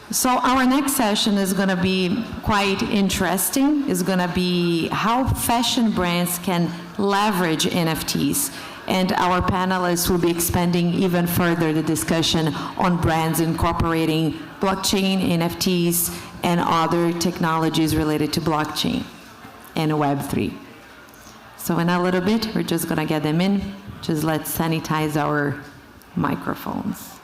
So our next session is going to be quite interesting. It's going to be how fashion brands can leverage NFTs. And our panelists will be expanding even further the discussion on brands incorporating blockchain, NFTs, and other technologies related to blockchain and Web3. So in a little bit, we're just going to get them in. Just let's sanitize our microphones.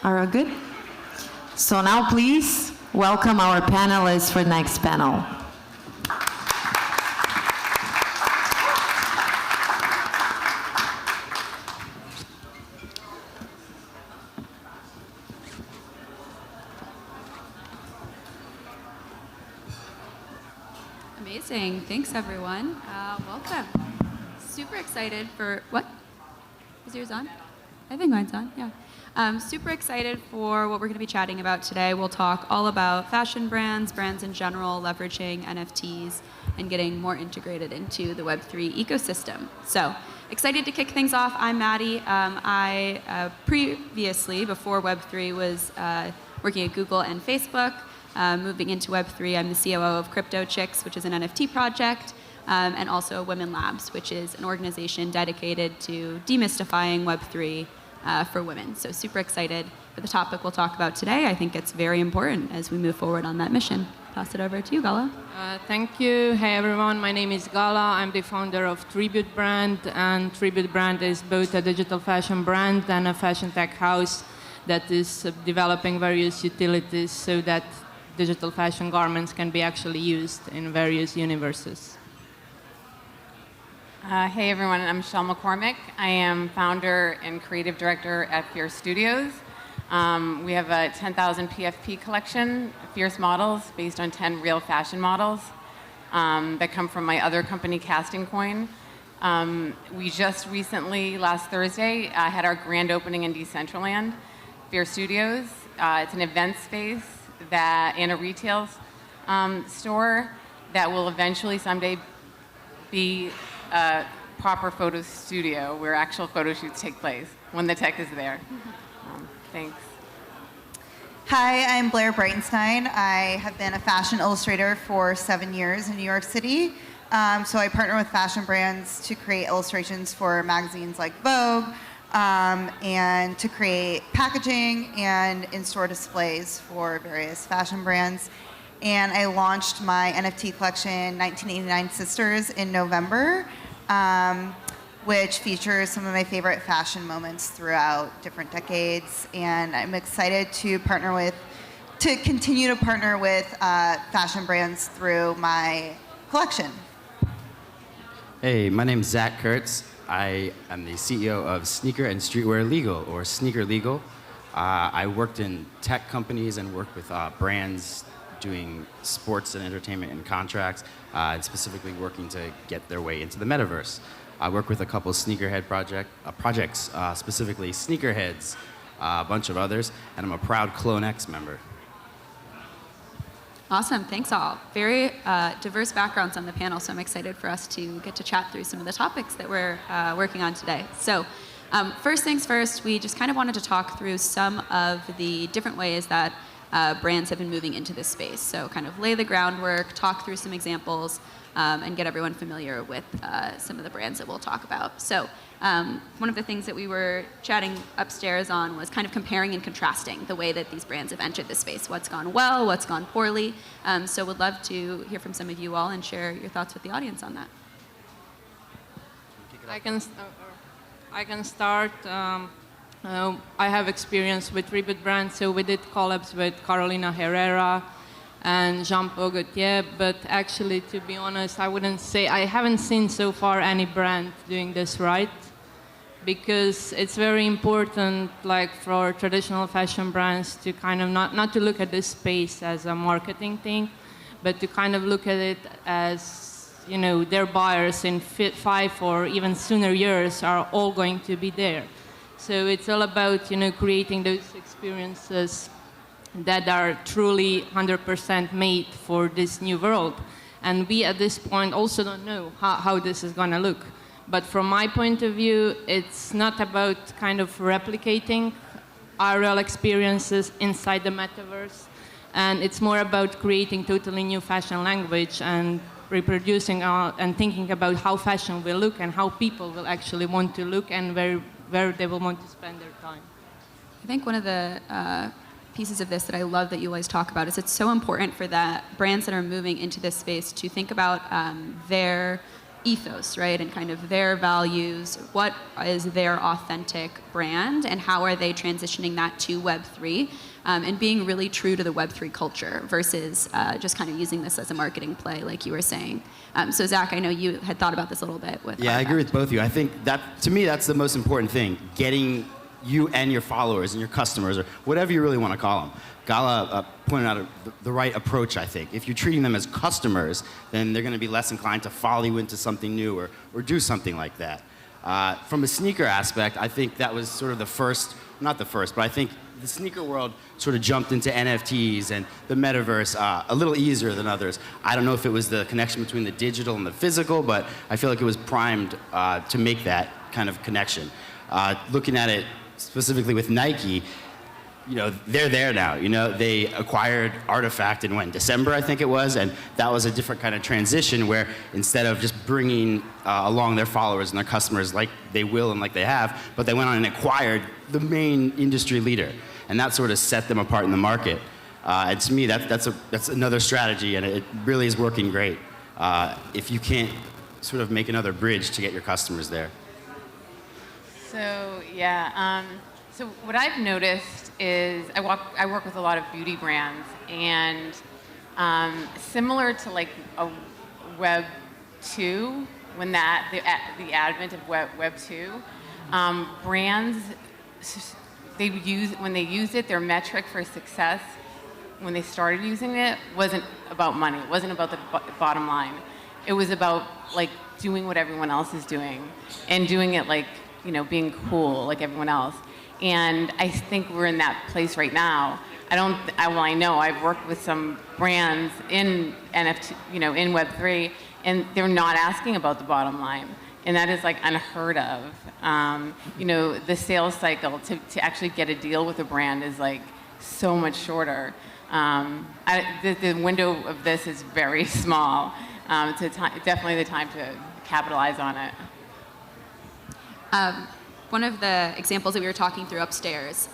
Are we good? So now please welcome our panelists for the next panel. Amazing. Thanks, everyone. Welcome. Super excited for, what? Is yours on? I think mine's on, yeah. Super excited for what we're going to be chatting about today. We'll talk all about fashion brands, brands in general, leveraging NFTs, and getting more integrated into the Web3 ecosystem. So excited to kick things off. I'm Madi. I previously, before Web3, was working at Google and Facebook. Moving into Web3, I'm the COO of Crypto Chicks, which is an NFT project, and also Women Labs, which is an organization dedicated to demystifying Web3 for women. So super excited for the topic we'll talk about today. I think it's very important as we move forward on that mission. Pass it over to you, Gala. Thank you. Hey, everyone. My name is Gala. I'm the founder of Tribute Brand, and Tribute Brand is both a digital fashion brand and a fashion tech house that is developing various utilities so that digital fashion garments can be actually used in various universes. Hey everyone, I'm Mccormack. I am founder and creative director at Fierce Studios. We have a 10,000 PFP collection, Fierce models, based on 10 real fashion models that come from my other company, Casting Coin. We just recently, last Thursday, had our grand opening in Decentraland, Fierce Studios. It's an event space and a retail store that will eventually someday be a proper photo studio where actual photo shoots take place when the tech is there. Thanks. Hi, I'm Blair Breinstein. I have been a fashion illustrator for 7 years in New York City. So I partner with fashion brands to create illustrations for magazines like Vogue, and to create packaging and in-store displays for various fashion brands. And I launched my NFT collection, 1989 Sisters, in November, which features some of my favorite fashion moments throughout different decades. And I'm excited to continue to partner with fashion brands through my collection. Hey, my name is Zach Kurtz. I am the CEO of Sneaker and Streetwear Legal, or Sneaker Legal. I worked in tech companies and worked with brands doing sports and entertainment and contracts, and specifically working to get their way into the metaverse. I work with a couple of sneakerhead projects, specifically Sneakerheads, a bunch of others, and I'm a proud Clone X member. Awesome, thanks all. Very diverse backgrounds on the panel, so I'm excited for us to get to chat through some of the topics that we're working on today. So first things first, we just kind of wanted to talk through some of the different ways that brands have been moving into this space. So kind of lay the groundwork, talk through some examples, and get everyone familiar with some of the brands that we'll talk about. So one of the things that we were chatting upstairs on was kind of comparing and contrasting the way that these brands have entered this space. What's gone well, what's gone poorly. So would love to hear from some of you all and share your thoughts with the audience on that. I can start. I have experience with Tribute Brand, so we did collabs with Carolina Herrera and Jean-Paul Gaultier, but actually, to be honest, I haven't seen so far any brand doing this right, because it's very important, like for traditional fashion brands, to kind of not to look at this space as a marketing thing, but to kind of look at it as, you know, their buyers in 5 or even sooner years are all going to be there. So it's all about, you know, creating those experiences that are truly 100% made for this new world. And we, at this point, also don't know how this is going to look. But from my point of view, it's not about kind of replicating our real experiences inside the metaverse. And it's more about creating totally new fashion language and reproducing and thinking about how fashion will look and how people will actually want to look and where they will want to spend their time. I think one of the pieces of this that I love that you always talk about is it's so important for that brands that are moving into this space to think about their ethos, right, and kind of their values. What is their authentic brand, and how are they transitioning that to Web3, and being really true to the Web3 culture versus just kind of using this as a marketing play, like you were saying. So Zach, I know you had thought about this a little bit with. Yeah, I agree with both of you. I think that, to me, that's the most important thing, getting you and your followers and your customers, or whatever you really want to call them. Gala pointed out the right approach, I think. If you're treating them as customers, then they're going to be less inclined to follow you into something new or do something like that. From a sneaker aspect, I think that was sort of the first, not the first, but I think the sneaker world sort of jumped into NFTs and the metaverse a little easier than others. I don't know if it was the connection between the digital and the physical, but I feel like it was primed to make that kind of connection. Looking at it specifically with Nike, you know, they're there now. You know, they acquired Artifact in December, I think it was, and that was a different kind of transition where instead of just bringing along their followers and their customers like they will and like they have, but they went on and acquired the main industry leader, and that sort of set them apart in the market. And to me, that's another strategy, and it really is working great. If you can't sort of make another bridge to get your customers there. So yeah, so what I've noticed is I work with a lot of beauty brands, and similar to like a Web 2, when the advent of Web 2, brands when they used it, their metric for success when they started using it wasn't about money. It wasn't about the bottom line. It was about like doing what everyone else is doing and doing it like, you know, being cool like everyone else. And I think we're in that place right now. I know I've worked with some brands in NFT, you know, in Web3, and they're not asking about the bottom line. And that is like unheard of. You know, the sales cycle to actually get a deal with a brand is like so much shorter. The window of this is very small. It's definitely the time to capitalize on it. One of the examples that we were talking through upstairs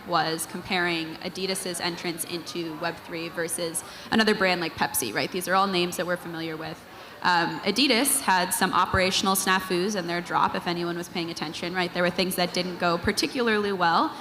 was comparing Adidas's entrance into Web3 versus another brand like Pepsi, right? These are all names that we're familiar with. Adidas had some operational snafus in their drop, if anyone was paying attention, right? There were things that didn't go particularly well,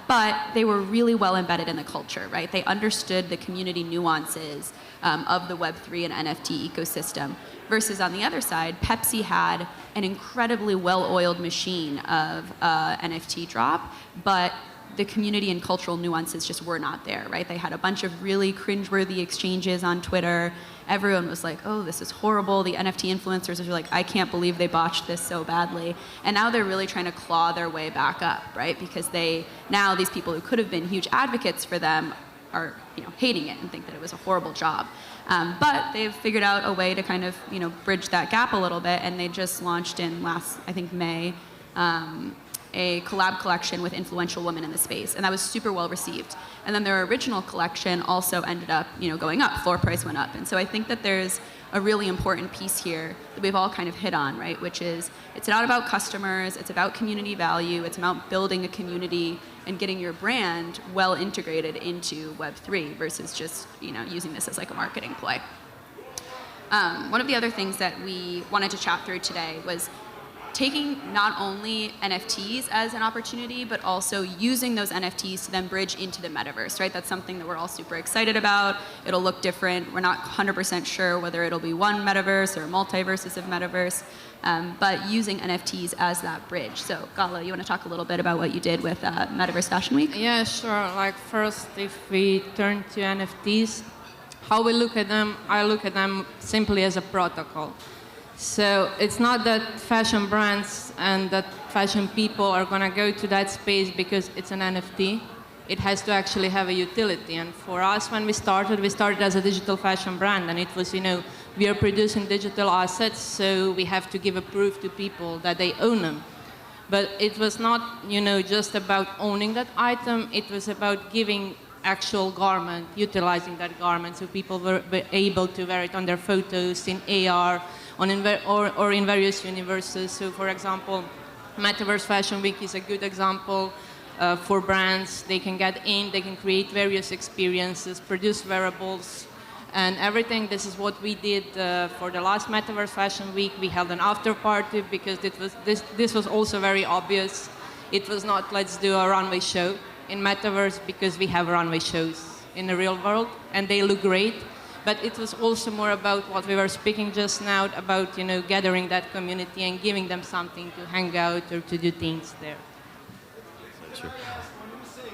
but they were really well embedded in the culture, right? They understood the community nuances of the Web3 and NFT ecosystem. Versus on the other side, Pepsi had an incredibly well-oiled machine of NFT drop, but the community and cultural nuances just were not there, right? They had a bunch of really cringeworthy exchanges on Twitter. Everyone was like, oh, this is horrible. The NFT influencers are like, I can't believe they botched this so badly. And now they're really trying to claw their way back up, right? Because now these people who could have been huge advocates for them are, you know, hating it and think that it was a horrible job. But they've figured out a way to kind of, you know, bridge that gap a little bit, and they just launched in last, I think, May, a collab collection with influential women in the space, and that was super well received. And then their original collection also ended up, you know, going up. Floor price went up, and so I think that there's a really important piece here that we've all kind of hit on, right? Which is, it's not about customers, it's about community value, it's about building a community and getting your brand well integrated into Web3 versus just, you know, using this as like a marketing play. One of the other things that we wanted to chat through today was taking not only NFTs as an opportunity, but also using those NFTs to then bridge into the metaverse, right? That's something that we're all super excited about. It'll look different. We're not 100% sure whether it'll be one metaverse or multiverses of metaverse, but using NFTs as that bridge. So Gala, you want to talk a little bit about what you did with Metaverse Fashion Week? Yeah, sure. Like first, if we turn to NFTs, how we look at them, I look at them simply as a protocol. So it's not that fashion brands and that fashion people are going to go to that space because it's an NFT. It has to actually have a utility. And for us, when we started as a digital fashion brand, and it was, you know, we are producing digital assets, so we have to give a proof to people that they own them. But it was not, just about owning that item. It was about giving actual garment, utilizing that garment, so people were able to wear it on their photos in AR, or in various universes. So, for example, Metaverse Fashion Week is a good example for brands. They can get in, they can create various experiences, produce wearables, and everything. This is what we did for the last Metaverse Fashion Week. We held an after party because this was also very obvious. It was not, let's do a runway show in Metaverse, because we have runway shows in the real world and they look great. But it was also more about what we were speaking just now about, gathering that community and giving them something to hang out or to do things there. So true. When you say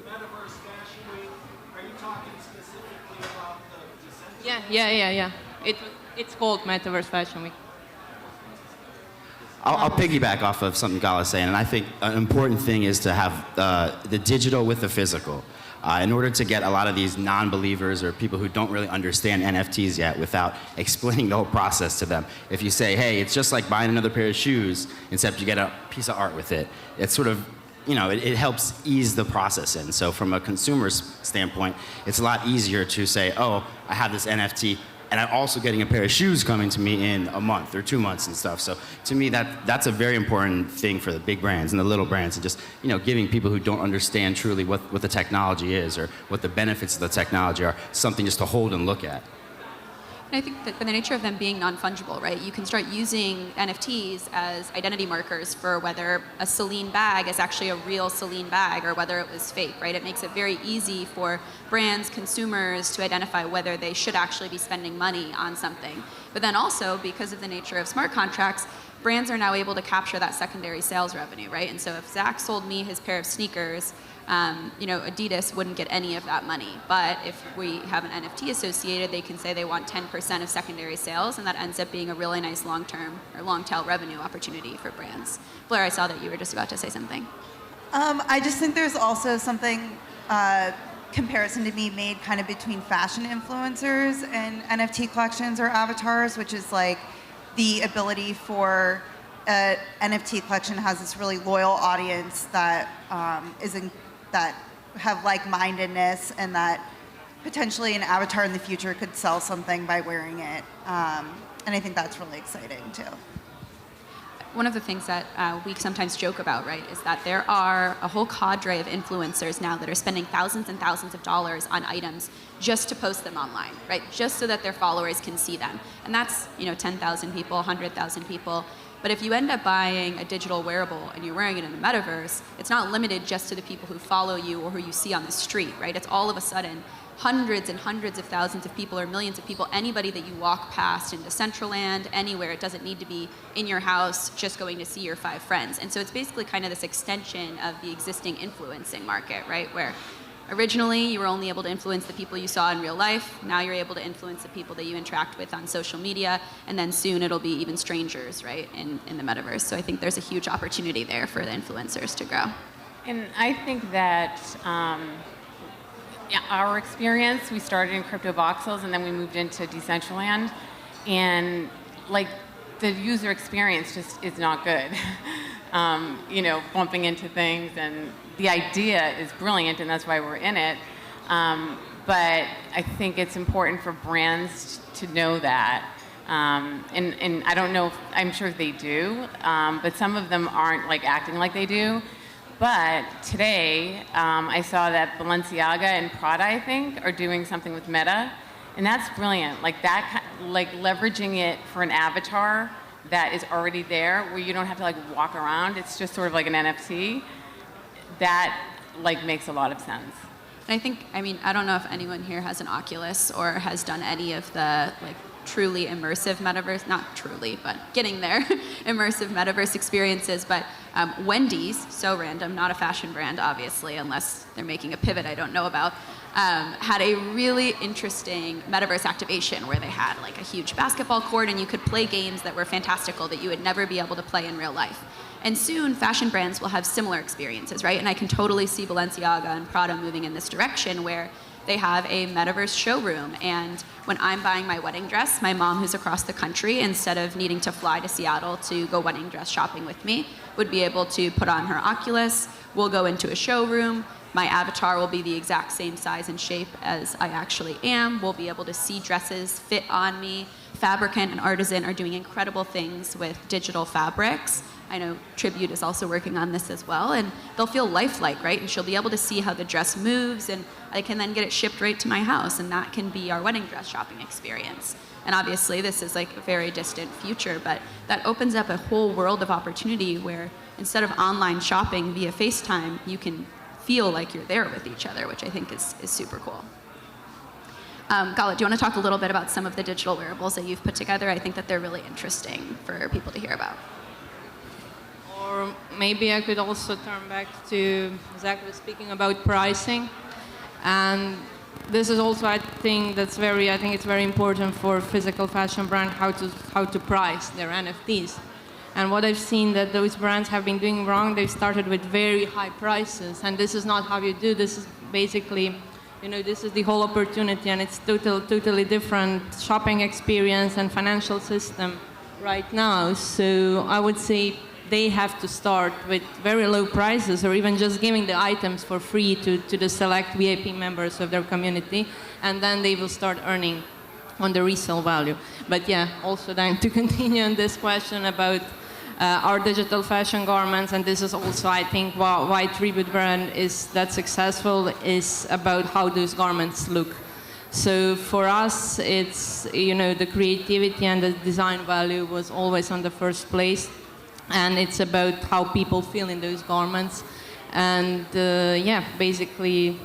Metaverse Fashion Week, are you talking specifically about the decentralized? Yeah. It's called Metaverse Fashion Week. I'll piggyback off of something Gala's saying, and I think an important thing is to have the digital with the physical. In order to get a lot of these non-believers or people who don't really understand NFTs yet without explaining the whole process to them. If you say, hey, it's just like buying another pair of shoes, except you get a piece of art with it, it's sort of, it helps ease the process in. So from a consumer's standpoint, it's a lot easier to say, oh, I have this NFT, and I'm also getting a pair of shoes coming to me in a month or 2 months and stuff. So to me, that's a very important thing for the big brands and the little brands, and just giving people who don't understand truly what the technology is or what the benefits of the technology are, something just to hold and look at. And I think that by the nature of them being non-fungible, right, you can start using NFTs as identity markers for whether a Celine bag is actually a real Celine bag or whether it was fake, right? It makes it very easy for brands, consumers to identify whether they should actually be spending money on something. But then also, because of the nature of smart contracts, brands are now able to capture that secondary sales revenue, right? And so if Zach sold me his pair of sneakers, Adidas wouldn't get any of that money. But if we have an NFT associated, they can say they want 10% of secondary sales, and that ends up being a really nice long-term or long-tail revenue opportunity for brands. Blair, I saw that you were just about to say something. I just think there's also something, comparison to be made kind of between fashion influencers and NFT collections or avatars, which is like the ability for an NFT collection has this really loyal audience that that have like-mindedness, and that potentially an avatar in the future could sell something by wearing it. And I think that's really exciting too. One of the things that we sometimes joke about, right, is that there are a whole cadre of influencers now that are spending thousands and thousands of dollars on items just to post them online, right, just so that their followers can see them. And that's 10,000 people, 100,000 people. But if you end up buying a digital wearable and you're wearing it in the metaverse, it's not limited just to the people who follow you or who you see on the street, right? It's all of a sudden hundreds and hundreds of thousands of people or millions of people, anybody that you walk past in Decentraland, anywhere. It doesn't need to be in your house just going to see your 5 friends. And so it's basically kind of this extension of the existing influencing market, right? Where originally you were only able to influence the people you saw in real life. Now you're able to influence the people that you interact with on social media. And then soon it'll be even strangers, right, in the metaverse. So I think there's a huge opportunity there for the influencers to grow. And I think that our experience, we started in crypto voxels and then we moved into Decentraland. And like the user experience just is not good. Bumping into things, and the idea is brilliant, and that's why we're in it. But I think it's important for brands to know that. And I don't know, I'm sure they do, but some of them aren't like acting like they do. But today, I saw that Balenciaga and Prada, I think, are doing something with Meta, and that's brilliant. Like that, like leveraging it for an avatar that is already there, where you don't have to like walk around. It's just sort of like an NFT. That like makes a lot of sense. And I don't know if anyone here has an Oculus or has done any of the like truly immersive metaverse, not truly, but getting there, immersive metaverse experiences. But Wendy's, so random, not a fashion brand, obviously, unless they're making a pivot I don't know about, had a really interesting metaverse activation where they had like a huge basketball court and you could play games that were fantastical that you would never be able to play in real life. And soon, fashion brands will have similar experiences, right? And I can totally see Balenciaga and Prada moving in this direction where they have a metaverse showroom. And when I'm buying my wedding dress, my mom, who's across the country, instead of needing to fly to Seattle to go wedding dress shopping with me, would be able to put on her Oculus. We'll go into a showroom. My avatar will be the exact same size and shape as I actually am. We'll be able to see dresses fit on me. Fabricant and Artisan are doing incredible things with digital fabrics. I know Tribute is also working on this as well, and they'll feel lifelike, right? And she'll be able to see how the dress moves, and I can then get it shipped right to my house, and that can be our wedding dress shopping experience. And obviously, this is like a very distant future, but that opens up a whole world of opportunity where instead of online shopping via FaceTime, you can feel like you're there with each other, which I think is super cool. Gala, do you want to talk a little bit about some of the digital wearables that you've put together? I think that they're really interesting for people to hear about. Or maybe I could also turn back to Zach was speaking about pricing. And this is also, I think it's very important for physical fashion brand how to price their NFTs. And what I've seen that those brands have been doing wrong, they've started with very high prices. And this is not how you do. This is basically, this is the whole opportunity, and it's totally different shopping experience and financial system right now. So I would say they have to start with very low prices, or even just giving the items for free to the select VIP members of their community, and then they will start earning on the resale value. But yeah, also then to continue on this question about our digital fashion garments, and this is also, I think, why Tribute brand is that successful, is about how those garments look. So for us, it's, the creativity and the design value was always on the first place. And it's about how people feel in those garments. And basically,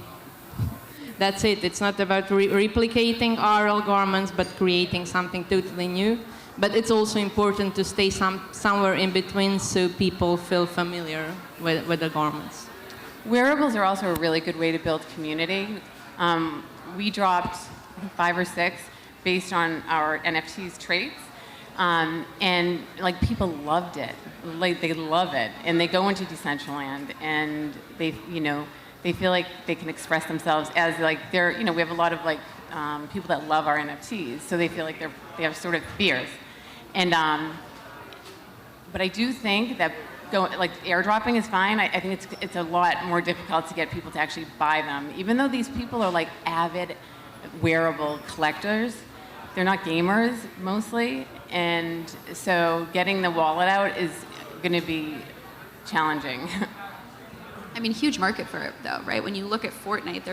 that's it. It's not about replicating RL garments, but creating something totally new. But it's also important to stay somewhere in between so people feel familiar with the garments. Wearables are also a really good way to build community. We dropped 5 or 6 based on our NFTs traits. And like people loved it, like they love it, and they go into Decentraland, and they feel like they can express themselves as like they're, we have a lot of like people that love our NFTs, so they feel like they have sort of fears, and but I do think that airdropping is fine. I think it's a lot more difficult to get people to actually buy them, even though these people are like avid wearable collectors. They're not gamers mostly, and so getting the wallet out is going to be challenging. I mean, huge market for it, though, right? When you look at Fortnite,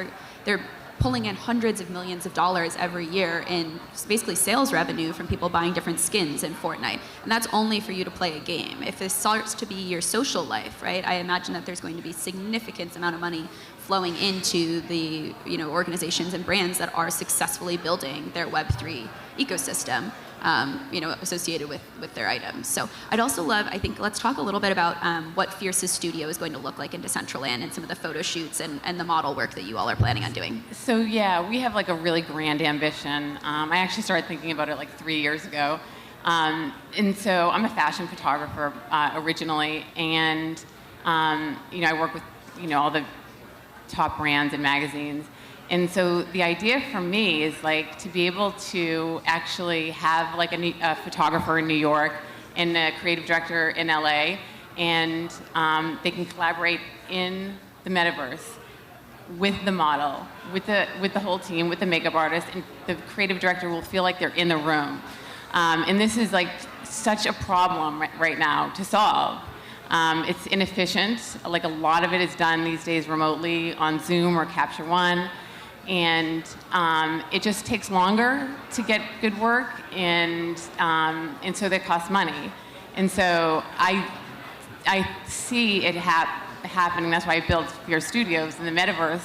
they're pulling in hundreds of millions of dollars every year in basically sales revenue from people buying different skins in Fortnite. And that's only for you to play a game. If this starts to be your social life, right, I imagine that there's going to be significant amount of money flowing into the organizations and brands that are successfully building their Web3 ecosystem, associated with their items. So I'd also love, I think, let's talk a little bit about what Fierce's studio is going to look like in Decentraland and some of the photo shoots and the model work that you all are planning on doing. So yeah, we have like a really grand ambition. I actually started thinking about it like 3 years ago. And so I'm a fashion photographer originally, and I work with all the top brands and magazines. And so the idea for me is like to be able to actually have like a photographer in New York and a creative director in LA, and they can collaborate in the metaverse with the model, with the whole team, with the makeup artist, and the creative director will feel like they're in the room. And this is like such a problem right now to solve. It's inefficient. Like a lot of it is done these days remotely on Zoom or Capture One. And it just takes longer to get good work, and so that costs money. And so I see it happening. That's why I built Fear Studios in the metaverse.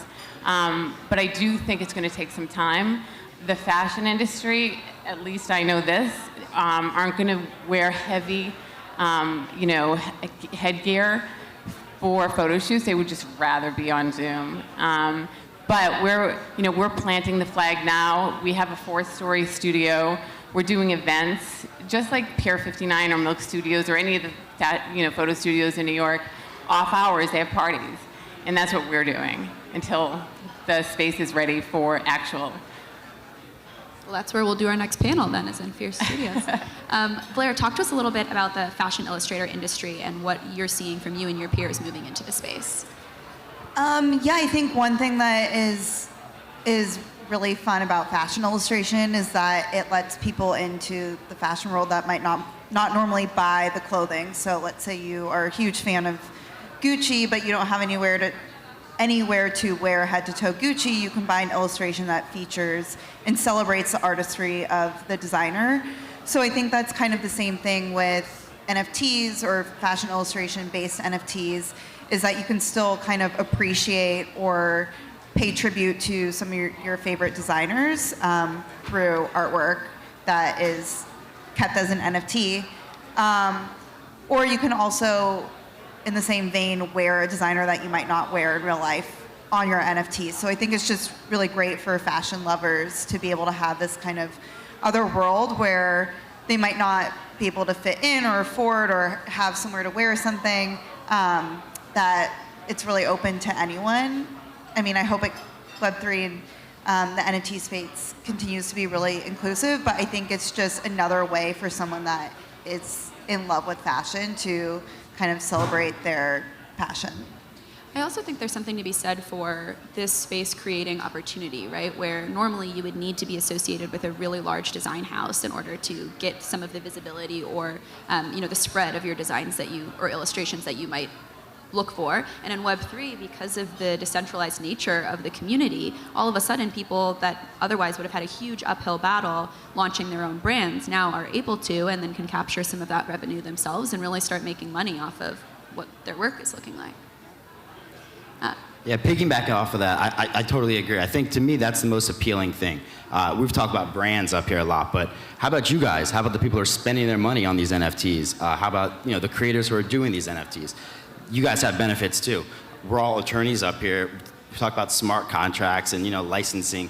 But I do think it's going to take some time. The fashion industry, at least I know this, aren't going to wear heavy, headgear for photo shoots. They would just rather be on Zoom. But we're planting the flag now. We have a 4th-story studio. We're doing events, just like Pier 59 or Milk Studios or any of the photo studios in New York. Off hours, they have parties, and that's what we're doing. until the space is ready for actual. Well, that's where we'll do our next panel then, is in Fierce Studios. Blair, talk to us a little bit about the fashion illustrator industry and what you're seeing from you and your peers moving into the space. Yeah, I think one thing that is really fun about fashion illustration is that it lets people into the fashion world that might not normally buy the clothing. So let's say you are a huge fan of Gucci, but you don't have anywhere to wear head-to-toe Gucci. You can buy an illustration that features and celebrates the artistry of the designer. So I think that's kind of the same thing with NFTs or fashion illustration-based NFTs, is that you can still kind of appreciate or pay tribute to some of your favorite designers through artwork that is kept as an NFT. Or you can also, in the same vein, wear a designer that you might not wear in real life on your NFT. So I think it's just really great for fashion lovers to be able to have this kind of other world where they might not be able to fit in or afford or have somewhere to wear something, that it's really open to anyone. I mean, I hope Web3 and the NFT space continues to be really inclusive, but I think it's just another way for someone that is in love with fashion to kind of celebrate their passion. I also think there's something to be said for this space creating opportunity, right? Where normally you would need to be associated with a really large design house in order to get some of the visibility or the spread of your designs or illustrations that you might look for. And in Web3, because of the decentralized nature of the community, all of a sudden people that otherwise would have had a huge uphill battle launching their own brands now are able to, and then can capture some of that revenue themselves and really start making money off of what their work is looking like. Yeah, piggybacking off of that, I totally agree. I think to me that's the most appealing thing. We've talked about brands up here a lot, but how about you guys? How about the people who are spending their money on these NFTs? How about the creators who are doing these NFTs? You guys have benefits too. We're all attorneys up here. We talk about smart contracts and licensing.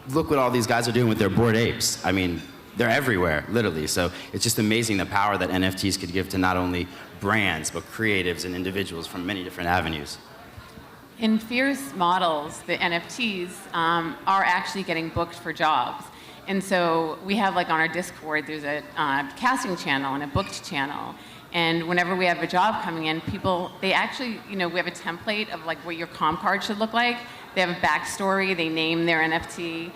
Look what all these guys are doing with their Bored Apes. I mean, they're everywhere, literally. So it's just amazing the power that NFTs could give to not only brands, but creatives and individuals from many different avenues. In Fierce models, the NFTs are actually getting booked for jobs. And so we have, like on our Discord, there's a casting channel and a booked channel. And whenever we have a job coming in, people, they actually, we have a template of like what your comp card should look like. They have a backstory, they name their NFT,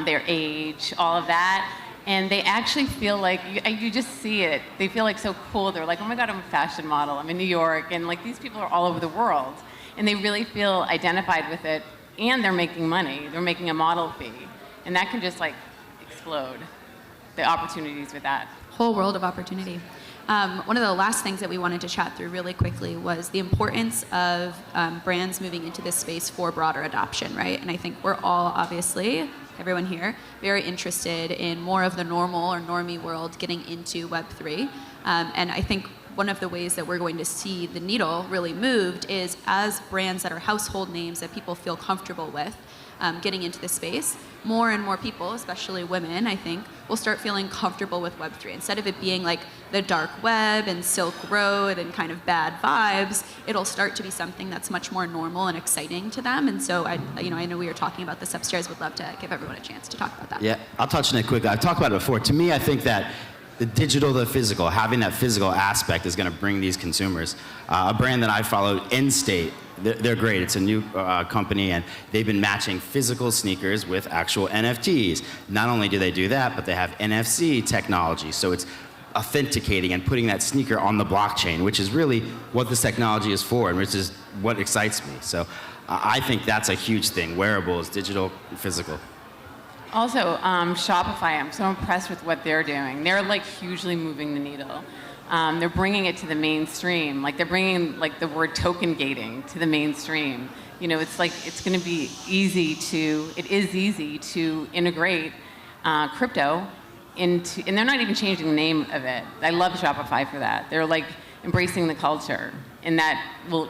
their age, all of that. And they actually feel like, you just see it, they feel like so cool. They're like, oh my God, I'm a fashion model, I'm in New York. And like these people are all over the world. And they really feel identified with it, and they're making money. They're making a model fee. And that can just like explode, the opportunities with that. Whole world of opportunity. One of the last things that we wanted to chat through really quickly was the importance of brands moving into this space for broader adoption, right? And I think we're all, obviously, everyone here, very interested in more of the normal or normie world getting into Web3. And I think one of the ways that we're going to see the needle really moved is as brands that are household names that people feel comfortable with getting into the space, more and more people, especially women, I think, will start feeling comfortable with Web3. Instead of it being like the dark web and Silk Road and kind of bad vibes, it'll start to be something that's much more normal and exciting to them. And so I know we were talking about this upstairs. Would love to give everyone a chance to talk about that. Yeah, I'll touch on it quickly. I've talked about it before. To me, I think that the digital to the physical, having that physical aspect is going to bring these consumers. A brand that I follow, N-State, they're great. It's a new company, and they've been matching physical sneakers with actual NFTs. Not only do they do that, but they have NFC technology. So it's authenticating and putting that sneaker on the blockchain, which is really what this technology is for, and which is what excites me. So I think that's a huge thing, wearables, digital, and physical. Also, Shopify, I'm so impressed with what they're doing. They're like hugely moving the needle. They're bringing it to the mainstream. Like they're bringing like the word token gating to the mainstream. It's like it's going to be it is easy to integrate crypto into, and they're not even changing the name of it. I love Shopify for that. They're like embracing the culture, and that will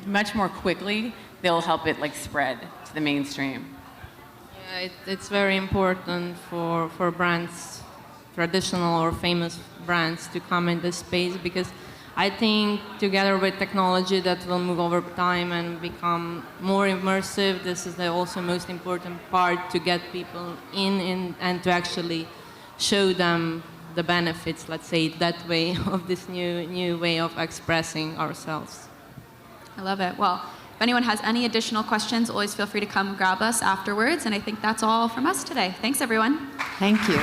much more quickly, they'll help it like spread to the mainstream. Yeah, it's very important for brands, traditional or famous brands, to come in this space, because I think together with technology that will move over time and become more immersive, this is the also most important part to get people in and to actually show them the benefits, let's say it that way, of this new way of expressing ourselves. I love it. Well, if anyone has any additional questions, always feel free to come grab us afterwards. And I think that's all from us today. Thanks, everyone. Thank you.